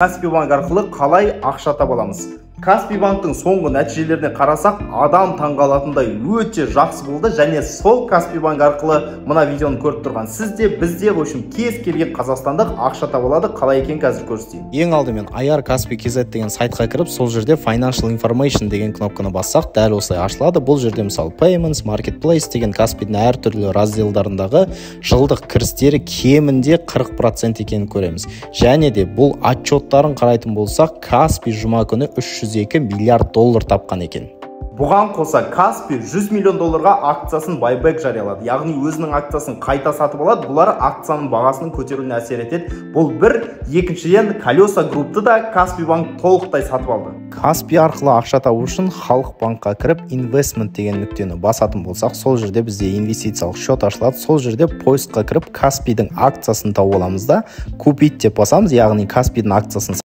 Каспий банк арқылы қалай ақша таба аламыз? Каспий банктың соңғы нәтижелеріне қарасақ, адам таңғалатындай өте жақсы болды, және сол Каспий банк арқылы мына видеоны көріп тұрған сізде, бізде, в общем, кез келген қазақстандық ақша таба алады. Қалай екен қазір көрсетейін. Ең алдымен IR-Kaspi.kz деген сайтқа кіріп, сол жерде Financial Information деген кнопканы бассақ, дәл осылай ашылады. Бұл жерде мысалы Payments, Marketplace деген Каспийдің әртүрлі разделдарындағы жылдық кірістері кемінде 40% екенін көреміз. Және де бұл отчеттарын қарайтын болсақ, Каспий жұма күні 302 миллиард доллар тапқан екен. Бұған қоса Каспий 100 миллион долларға акциясын байбек жариялады. Яғни өзінің акциясын қайта сатып алады. Бұлар акцияның бағасының көтеруіне әсер етеді. Бұл бір. Екіншіден, Колеса группты да Каспий банк толықтай сатып алды. Каспий арқылы ақша табу үшін халық банкқа кіріп Investment деген нүктені басатын болсақ, сол жерде бізде инвестициялық счет ашылады. Сол жерде поискқа кіріп Каспийдің акциясын тауып аламыз да, купить деп басамыз, яғни Каспийдің акциясын